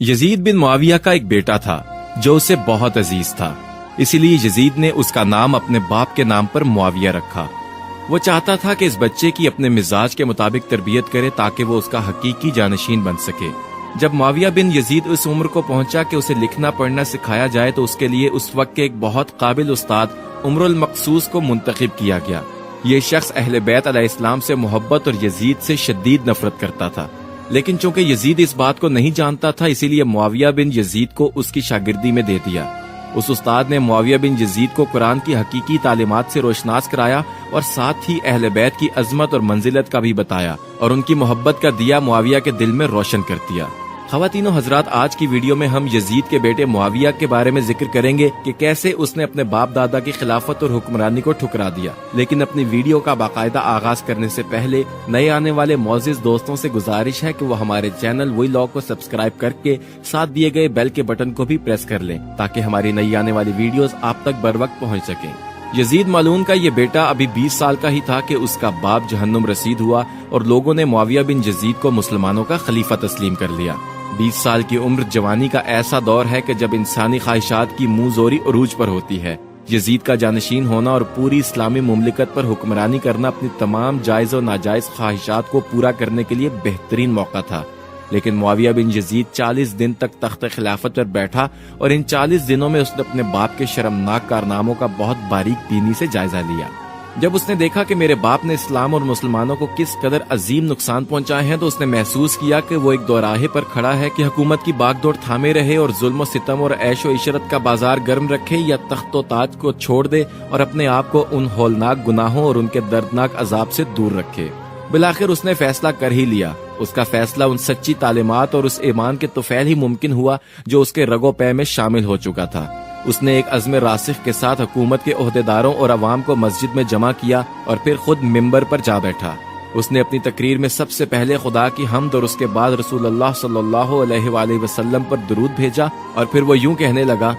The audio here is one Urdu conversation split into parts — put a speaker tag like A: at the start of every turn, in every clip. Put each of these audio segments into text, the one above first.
A: یزید بن معاویہ کا ایک بیٹا تھا جو اسے بہت عزیز تھا، اسی لیے یزید نے اس کا نام اپنے باپ کے نام پر معاویہ رکھا۔ وہ چاہتا تھا کہ اس بچے کی اپنے مزاج کے مطابق تربیت کرے تاکہ وہ اس کا حقیقی جانشین بن سکے۔ جب معاویہ بن یزید اس عمر کو پہنچا کہ اسے لکھنا پڑھنا سکھایا جائے تو اس کے لیے اس وقت کے ایک بہت قابل استاد عمر المقصوص کو منتخب کیا گیا۔ یہ شخص اہل بیت علیہ السلام سے محبت اور یزید سے شدید نفرت کرتا تھا، لیکن چونکہ یزید اس بات کو نہیں جانتا تھا اسی لیے معاویہ بن یزید کو اس کی شاگردی میں دے دیا۔ اس استاد نے معاویہ بن یزید کو قرآن کی حقیقی تعلیمات سے روشناس کرایا اور ساتھ ہی اہل بیت کی عظمت اور منزلت کا بھی بتایا اور ان کی محبت کا دیا معاویہ کے دل میں روشن کر دیا۔ خواتین و حضرات، آج کی ویڈیو میں ہم یزید کے بیٹے معاویہ کے بارے میں ذکر کریں گے کہ کیسے اس نے اپنے باپ دادا کی خلافت اور حکمرانی کو ٹھکرا دیا۔ لیکن اپنی ویڈیو کا باقاعدہ آغاز کرنے سے پہلے نئے آنے والے معزز دوستوں سے گزارش ہے کہ وہ ہمارے چینل وی لاگ کو سبسکرائب کر کے ساتھ دیے گئے بیل کے بٹن کو بھی پریس کر لیں تاکہ ہماری نئی آنے والی ویڈیوز آپ تک بر وقت پہنچ سکیں۔ یزید ملعون کا یہ بیٹا ابھی 20 سال کا ہی تھا کہ اس کا باپ جہنم رسید ہوا اور لوگوں نے معاویہ بن یزید کو مسلمانوں کا خلیفہ تسلیم کر لیا۔ 20 سال کی عمر جوانی کا ایسا دور ہے کہ جب انسانی خواہشات کی منہ زوری عروج پر ہوتی ہے۔ یزید کا جانشین ہونا اور پوری اسلامی مملکت پر حکمرانی کرنا اپنی تمام جائز و ناجائز خواہشات کو پورا کرنے کے لیے بہترین موقع تھا۔ لیکن معاویہ بن یزید 40 دن تک تخت خلافت پر بیٹھا اور ان 40 دنوں میں اس نے اپنے باپ کے شرمناک کارناموں کا بہت باریک بینی سے جائزہ لیا۔ جب اس نے دیکھا کہ میرے باپ نے اسلام اور مسلمانوں کو کس قدر عظیم نقصان پہنچائے ہیں تو اس نے محسوس کیا کہ وہ ایک دوراہے پر کھڑا ہے کہ حکومت کی باغ دوڑ تھامے رہے اور ظلم و ستم اور عیش و عشرت کا بازار گرم رکھے یا تخت و تاج کو چھوڑ دے اور اپنے آپ کو ان ہولناک گناہوں اور ان کے دردناک عذاب سے دور رکھے۔ بالآخر اس نے فیصلہ کر ہی لیا۔ اس کا فیصلہ ان سچی تعلیمات اور اس ایمان کے طفیل ہی ممکن ہوا جو اس کے رگو پے میں شامل ہو چکا تھا۔ اس نے ایک عزم راسخ کے ساتھ حکومت کے عہدیداروں اور عوام کو مسجد میں جمع کیا اور پھر خود منبر پر جا بیٹھا۔ اس نے اپنی تقریر میں سب سے پہلے خدا کی حمد اور اس کے بعد رسول اللہ صلی اللہ علیہ وآلہ وسلم پر درود بھیجا اور پھر وہ یوں کہنے لگا: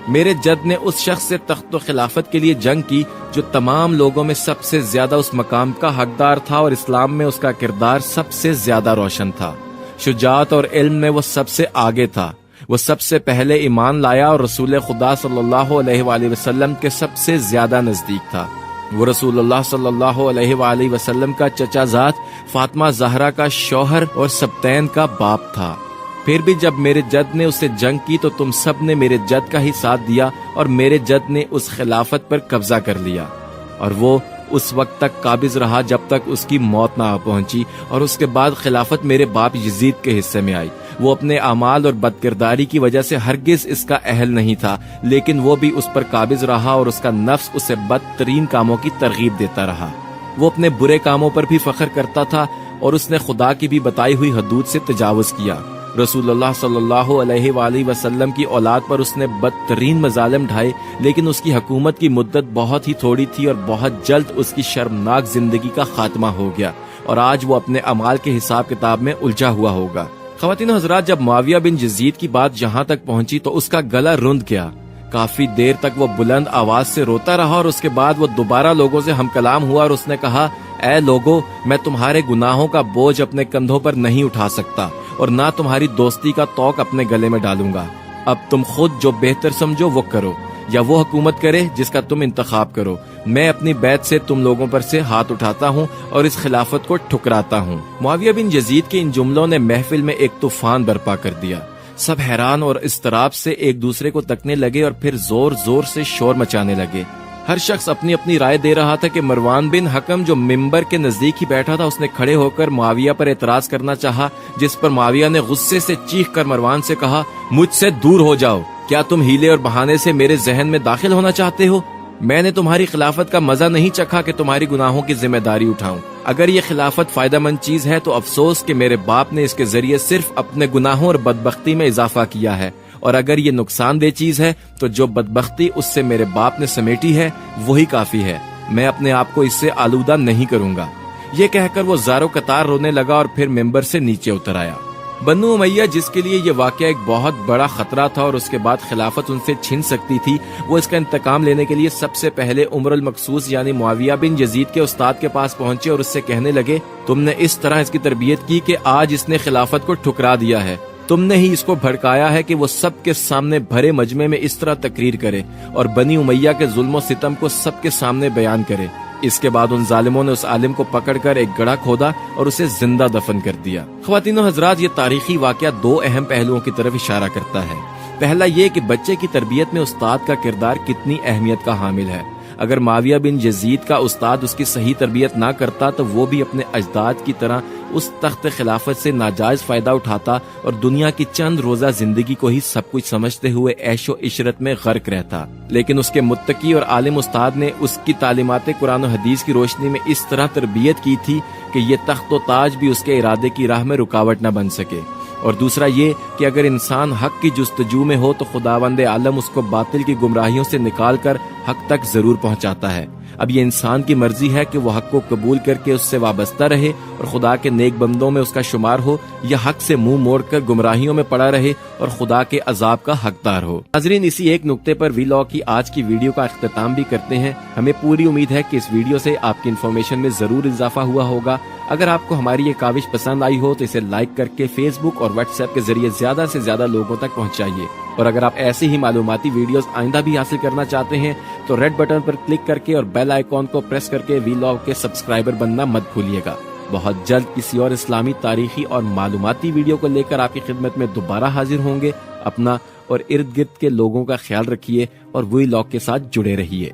A: میرے جد نے اس شخص سے تخت و خلافت کے لیے جنگ کی جو تمام لوگوں میں سب سے زیادہ اس مقام کا حقدار تھا اور اسلام میں اس کا کردار سب سے زیادہ روشن تھا۔ شجاعت اور علم میں وہ سب سے آگے تھا۔ وہ سب سے پہلے ایمان لایا اور رسول خدا صلی اللہ علیہ وآلہ وسلم کے سب سے زیادہ نزدیک تھا۔ وہ رسول اللہ صلی اللہ علیہ وآلہ وسلم کا چچا زاد، فاطمہ زہرا کا شوہر اور سبتین کا باپ تھا۔ پھر بھی جب میرے جد نے اس سے جنگ کی تو تم سب نے میرے جد کا ہی ساتھ دیا اور میرے جد نے اس خلافت پر قبضہ کر لیا، اور وہ اس وقت تک قابض رہا جب تک اس کی موت نہ پہنچی، اور اس کے بعد خلافت میرے باپ یزید کے حصے میں آئی۔ وہ اپنے اعمال اور بدکرداری کی وجہ سے ہرگز اس کا اہل نہیں تھا، لیکن وہ بھی اس پر قابض رہا اور اس کا نفس اسے بدترین کاموں کی ترغیب دیتا رہا۔ وہ اپنے برے کاموں پر بھی فخر کرتا تھا اور اس نے خدا کی بھی بتائی ہوئی حدود سے تجاوز کیا۔ رسول اللہ صلی اللہ علیہ وآلہ وسلم کی اولاد پر اس نے بدترین مظالم ڈھائے، لیکن اس کی حکومت کی مدت بہت ہی تھوڑی تھی اور بہت جلد اس کی شرمناک زندگی کا خاتمہ ہو گیا اور آج وہ اپنے اعمال کے حساب کتاب میں الجھا ہوا ہوگا۔ خواتین و حضرات، جب معاویہ بن یزید کی بات جہاں تک پہنچی تو اس کا گلا رند گیا۔ کافی دیر تک وہ بلند آواز سے روتا رہا اور اس کے بعد وہ دوبارہ لوگوں سے ہم کلام ہوا اور اس نے کہا: اے لوگو، میں تمہارے گناہوں کا بوجھ اپنے کندھوں پر نہیں اٹھا سکتا اور نہ تمہاری دوستی کا توق اپنے گلے میں ڈالوں گا۔ اب تم خود جو بہتر سمجھو وہ کرو، یا وہ حکومت کرے جس کا تم انتخاب کرو۔ میں اپنی بیعت سے تم لوگوں پر سے ہاتھ اٹھاتا ہوں اور اس خلافت کو ٹھکراتا ہوں۔ معاویہ بن یزید کے ان جملوں نے محفل میں ایک طوفان برپا کر دیا۔ سب حیران اور اضطراب سے ایک دوسرے کو تکنے لگے اور پھر زور زور سے شور مچانے لگے۔ ہر شخص اپنی اپنی رائے دے رہا تھا کہ مروان بن حکم جو منبر کے نزدیک ہی بیٹھا تھا، اس نے کھڑے ہو کر معاویہ پر اعتراض کرنا چاہا، جس پر معاویہ نے غصے سے چیخ کر مروان سے کہا: مجھ سے دور ہو جاؤ، کیا تم ہیلے اور بہانے سے میرے ذہن میں داخل ہونا چاہتے ہو؟ میں نے تمہاری خلافت کا مزہ نہیں چکھا کہ تمہاری گناہوں کی ذمہ داری اٹھاؤں۔ اگر یہ خلافت فائدہ مند چیز ہے تو افسوس کہ میرے باپ نے اس کے ذریعے صرف اپنے گناہوں اور بدبختی میں اضافہ کیا ہے، اور اگر یہ نقصان دہ چیز ہے تو جو بدبختی اس سے میرے باپ نے سمیٹی ہے وہی کافی ہے۔ میں اپنے آپ کو اس سے آلودہ نہیں کروں گا۔ یہ کہہ کر وہ زارو قطار رونے لگا اور پھر منبر سے نیچے اتر آیا۔ بنو امیہ، جس کے لیے یہ واقعہ ایک بہت بڑا خطرہ تھا اور اس کے بعد خلافت ان سے چھن سکتی تھی، وہ اس کا انتقام لینے کے لیے سب سے پہلے عمر المقصوص یعنی معاویہ بن یزید کے استاد کے پاس پہنچے اور اس سے کہنے لگے: تم نے اس طرح اس کی تربیت کی کہ آج اس نے خلافت کو ٹھکرا دیا ہے۔ تم نے ہی اس کو بھڑکایا ہے کہ وہ سب کے سامنے بھرے مجمع میں اس طرح تقریر کرے اور بنی امیہ کے ظلم و ستم کو سب کے سامنے بیان کرے۔ اس کے بعد ان ظالموں نے اس عالم کو پکڑ کر ایک گڑھا کھودا اور اسے زندہ دفن کر دیا۔ خواتین و حضرات، یہ تاریخی واقعہ دو اہم پہلوؤں کی طرف اشارہ کرتا ہے۔ پہلا یہ کہ بچے کی تربیت میں استاد کا کردار کتنی اہمیت کا حامل ہے۔ اگر معاویہ بن یزید کا استاد اس کی صحیح تربیت نہ کرتا تو وہ بھی اپنے اجداد کی طرح اس تخت خلافت سے ناجائز فائدہ اٹھاتا اور دنیا کی چند روزہ زندگی کو ہی سب کچھ سمجھتے ہوئے عیش و عشرت میں غرق رہتا۔ لیکن اس کے متقی اور عالم استاد نے اس کی تعلیمات قرآن و حدیث کی روشنی میں اس طرح تربیت کی تھی کہ یہ تخت و تاج بھی اس کے ارادے کی راہ میں رکاوٹ نہ بن سکے۔ اور دوسرا یہ کہ اگر انسان حق کی جستجو میں ہو تو خداوند عالم اس کو باطل کی گمراہیوں سے نکال کر حق تک ضرور پہنچاتا ہے۔ اب یہ انسان کی مرضی ہے کہ وہ حق کو قبول کر کے اس سے وابستہ رہے اور خدا کے نیک بندوں میں اس کا شمار ہو، یا حق سے منہ موڑ کر گمراہیوں میں پڑا رہے اور خدا کے عذاب کا حقدار ہو۔ ناظرین، اسی ایک نقطے پر وی لاگ کی آج کی ویڈیو کا اختتام بھی کرتے ہیں۔ ہمیں پوری امید ہے کہ اس ویڈیو سے آپ کی انفارمیشن میں ضرور اضافہ ہوا ہوگا۔ اگر آپ کو ہماری یہ کاوش پسند آئی ہو تو اسے لائک کر کے فیس بک اور واٹس ایپ کے ذریعے زیادہ سے زیادہ لوگوں تک پہنچائیے، اور اگر آپ ایسی ہی معلوماتی ویڈیوز آئندہ بھی حاصل کرنا چاہتے ہیں تو ریڈ بٹن پر کلک کر کے اور بیل آئیکن کو پریس کر کے وی لاگ کے سبسکرائبر بننا مت بھولیے گا۔ بہت جلد کسی اور اسلامی تاریخی اور معلوماتی ویڈیو کو لے کر آپ کی خدمت میں دوبارہ حاضر ہوں گے۔ اپنا اور ارد گرد کے لوگوں کا خیال رکھیے اور وی لاگ کے ساتھ جڑے رہیے۔